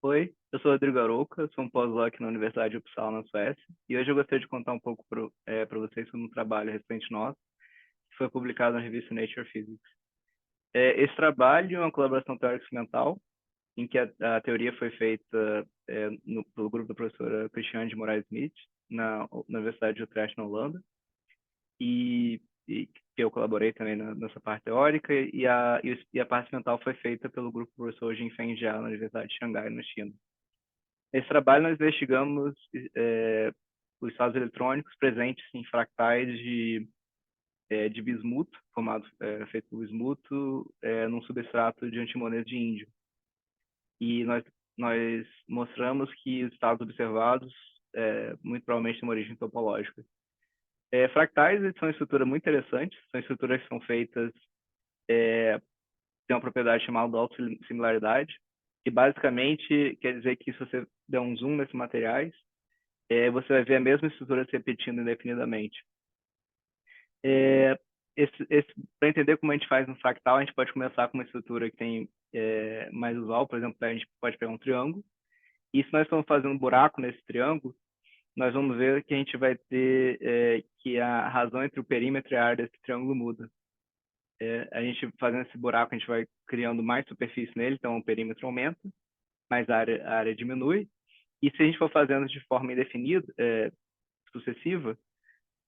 Oi, eu sou Rodrigo Arouca, sou um pós-doc na Universidade de Uppsala, na Suécia, e hoje eu gostaria de contar um pouco para vocês sobre um trabalho recente nosso, que foi publicado na revista Nature Physics. Esse trabalho é uma colaboração teórico-experimental, em que a teoria foi feita pelo grupo da professora Cristiane de Moraes Smith, na Universidade de Utrecht, na Holanda, e que eu colaborei também nessa parte teórica, e a parte experimental foi feita pelo grupo do professor Jinfeng Jia, na Universidade de Xangai, na China. Nesse trabalho, nós investigamos os estados eletrônicos presentes em fractais de bismuto, feito por bismuto, num substrato de antimonês de índio. E nós mostramos que os estados observados, muito provavelmente, têm uma origem topológica. Fractais são estruturas muito interessantes, são estruturas que são feitas, têm uma propriedade chamada autossimilaridade, que basicamente quer dizer que se você der um zoom nesses materiais, você vai ver a mesma estrutura se repetindo indefinidamente. Para entender como a gente faz um fractal, a gente pode começar com uma estrutura que tem mais usual. Por exemplo, a gente pode pegar um triângulo, e se nós estamos fazendo um buraco nesse triângulo, nós vamos ver que a gente vai ter que a razão entre o perímetro e a área desse triângulo muda. A gente fazendo esse buraco, a gente vai criando mais superfície nele, então o perímetro aumenta, mas a área diminui. E se a gente for fazendo de forma indefinida, sucessiva,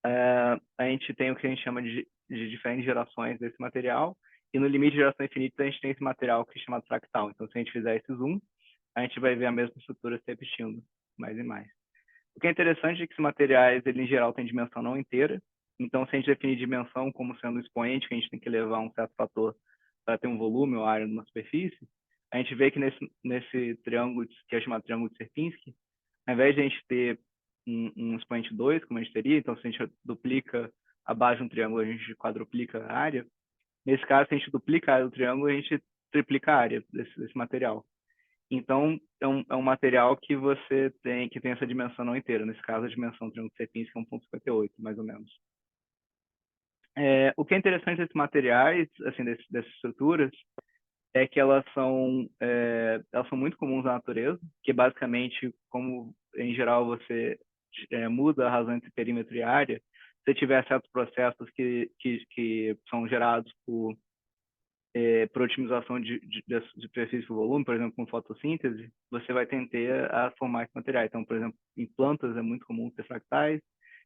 a gente tem o que a gente chama de diferentes gerações desse material, e no limite de geração infinita a gente tem esse material que é chamado fractal. Então, se a gente fizer esse zoom, a gente vai ver a mesma estrutura se repetindo mais e mais. O que é interessante é que esses materiais, ele, em geral, têm dimensão não inteira. Então, se a gente definir dimensão como sendo um expoente, que a gente tem que levar um certo fator para ter um volume ou área numa superfície, a gente vê que nesse triângulo, que é chamado triângulo de Sierpinski, ao invés de a gente ter um expoente 2, como a gente teria, então se a gente duplica a base de um triângulo, a gente quadruplica a área. Nesse caso, se a gente duplica a área do triângulo, a gente triplica a área desse material. Então, é um material que que tem essa dimensão não inteira. Nesse caso, a dimensão do triângulo de Sierpinski é 1,58, mais ou menos. O que é interessante desses materiais, assim, dessas estruturas, é que elas são muito comuns na natureza, que basicamente, como em geral você muda a razão entre perímetro e área, se tiver certos processos que são gerados por otimização de superfície por volume, por exemplo, com fotossíntese, você vai tender a formar esse material. Então, por exemplo, em plantas é muito comum ter fractais,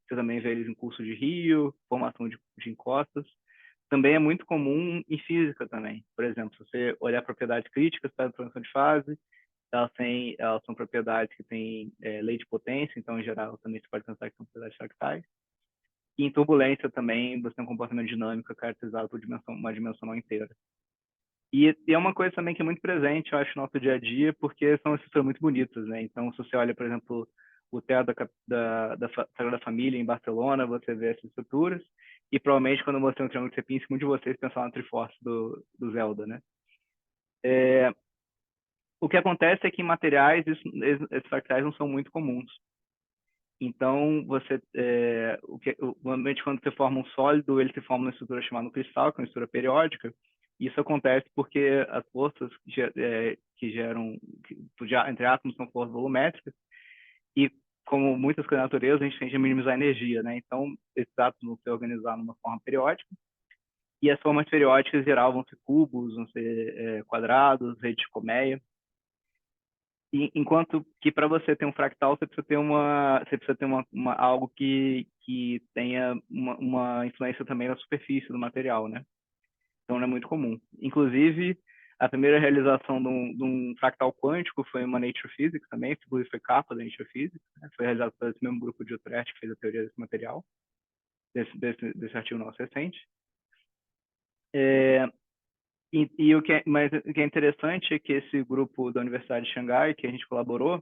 você também vê eles em curso de rio, formação de encostas. Também é muito comum em física também. Por exemplo, se você olhar propriedades críticas para a transição de fase, elas são propriedades que têm lei de potência, então, em geral, também se pode pensar que são propriedades fractais. E em turbulência também, você tem um comportamento dinâmico caracterizado por uma dimensão não inteira. E é uma coisa também que é muito presente, eu acho, no nosso dia a dia, porque são estruturas muito bonitas, né? Então, se você olha, por exemplo, o teto da Sagrada Família em Barcelona, você vê essas estruturas, e provavelmente quando eu mostrei um triângulo de Sierpinski, muitos de vocês pensaram no Triforce do Zelda, né? O que acontece é que em materiais, esses fractais não são muito comuns. Então, normalmente quando você forma um sólido, ele se forma numa estrutura chamada cristal, que é uma estrutura periódica. Isso acontece porque as forças que geram, entre átomos, são forças volumétricas. E como muitas coisas da natureza, a gente tende a minimizar a energia, né? Então, esses átomos vão se organizar numa forma periódica. E as formas periódicas, em geral, vão ser cubos, vão ser quadrados, rede de colmeia. Enquanto que para você ter um fractal, você precisa ter algo que tenha uma influência também na superfície do material, né? Então não é muito comum. Inclusive, a primeira realização de um fractal quântico foi uma Nature Physics também, inclusive foi capa da Nature Physics, né? Foi realizado por esse mesmo grupo de Utrecht que fez a teoria desse material, desse artigo nosso recente. Mas o que é interessante é que esse grupo da Universidade de Xangai, que a gente colaborou,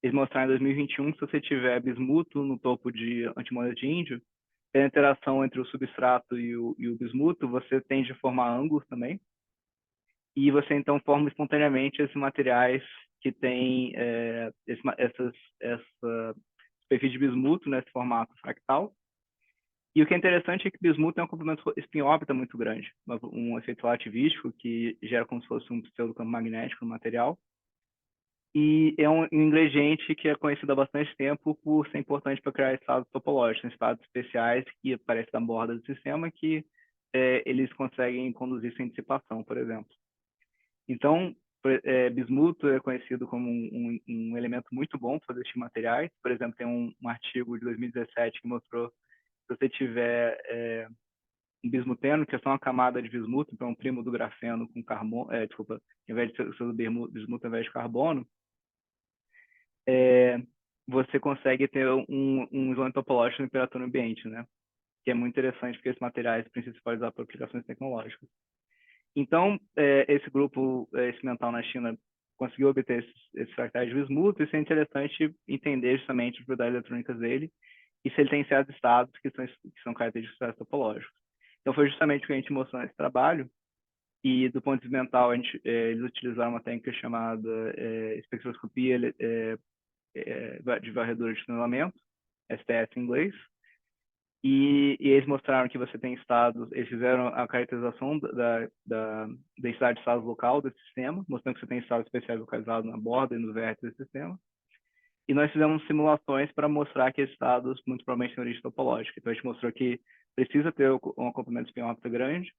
eles mostraram em 2021 que se você tiver bismuto no topo de antimonês de índio, tem a interação entre o substrato e o bismuto, você tende a formar ângulos também. E você, então, forma espontaneamente esses materiais que têm essa superfície de bismuto nesse formato fractal. E o que é interessante é que o bismuto tem um comprimento spin-órbita muito grande, um efeito relativístico que gera como se fosse um pseudocampo magnético no material. e é um ingrediente que é conhecido há bastante tempo por ser importante para criar estados topológicos, estados especiais que aparecem na borda do sistema que eles conseguem conduzir sem dissipação, por exemplo. Então, bismuto é conhecido como um elemento muito bom para fazer esses materiais. Por exemplo, tem um artigo de 2017 que mostrou que se você tiver um bismuteno, que é só uma camada de bismuto, então é um primo do grafeno com carbono, desculpa, em vez de ser o bismuto ao invés de carbono, você consegue ter um isolamento topológico na temperatura ambiente, né? Que é muito interessante porque esses materiais precisam ser usados para aplicações tecnológicas. Então, esse grupo experimental na China conseguiu obter esses fractais de bismuto, e isso é interessante entender justamente as propriedades eletrônicas dele e se ele tem certos estados que são característicos dos topológicos. Então, foi justamente o que a gente mostrou nesse trabalho, e do ponto de vista mental, eles utilizaram uma técnica chamada espectroscopia de varredura de tunelamento, STS em inglês, e eles mostraram que você tem estados, eles fizeram a caracterização da densidade de estados local desse sistema, mostrando que você tem estados especiais localizados na borda e nos vértices do sistema. E nós fizemos simulações para mostrar que esses estados muito provavelmente têm origem topológica. Então a gente mostrou que precisa ter um acompanhamento spin-órbita grande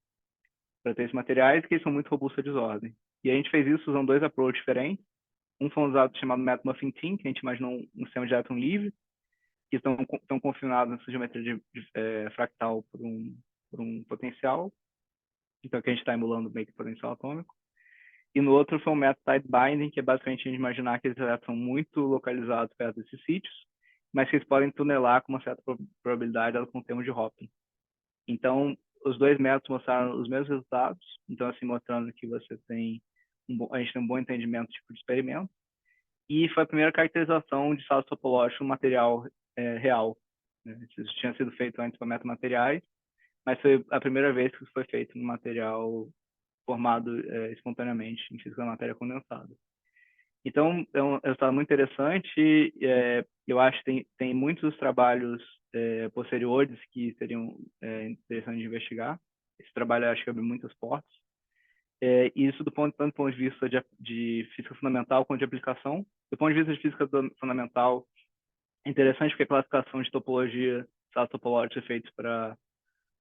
para ter esses materiais, que eles são muito robustos à desordem. E a gente fez isso usando dois approaches diferentes. Um foi usado chamado método Muffin Team, que a gente imaginou um sistema de elétron livre, que estão confinados nessa geometria fractal por um potencial, então que a gente está emulando meio que potencial atômico. E no outro foi um método Tide Binding, que é basicamente a gente imaginar que eles são muito localizados perto desses sítios, mas que eles podem tunelar com uma certa probabilidade com o termo de Hopkin. Então, os dois métodos mostraram os mesmos resultados, então assim, mostrando que você tem a gente tem um bom entendimento do tipo de experimento, e foi a primeira caracterização de estados topológicos no material real. Né? Isso tinha sido feito antes para metamateriais, mas foi a primeira vez que isso foi feito no material formado espontaneamente em física da matéria condensada. Então, é um resultado muito interessante. Eu acho que tem muitos trabalhos posteriores que seriam interessantes de investigar. Esse trabalho, acho que abre muitas portas. Isso tanto do ponto de vista de física fundamental quanto de aplicação. Do ponto de vista de física fundamental, é interessante porque a classificação de topologia, estados topológicos é feita para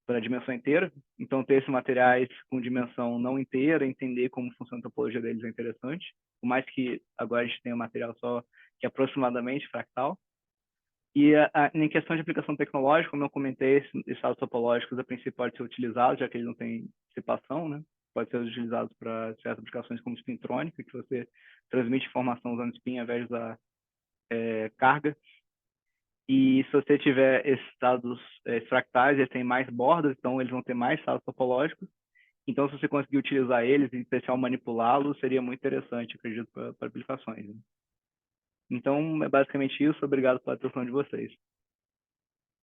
a dimensão inteira. Então, ter esses materiais com dimensão não inteira, entender como funciona a topologia deles é interessante. Por mais que agora a gente tenha um material só que é aproximadamente fractal. E em questão de aplicação tecnológica, como eu comentei, esses estados topológicos a princípio podem ser utilizados, já que eles não têm dissipação, né? Pode ser utilizados para certas aplicações como spintrônica, que você transmite informação usando spin ao invés de usar carga. E se você tiver esses estados fractais, eles têm mais bordas, então eles vão ter mais estados topológicos. Então, se você conseguir utilizar eles, em especial manipulá-los, seria muito interessante, acredito, para aplicações. Né? Então, é basicamente isso. Obrigado pela atenção de vocês.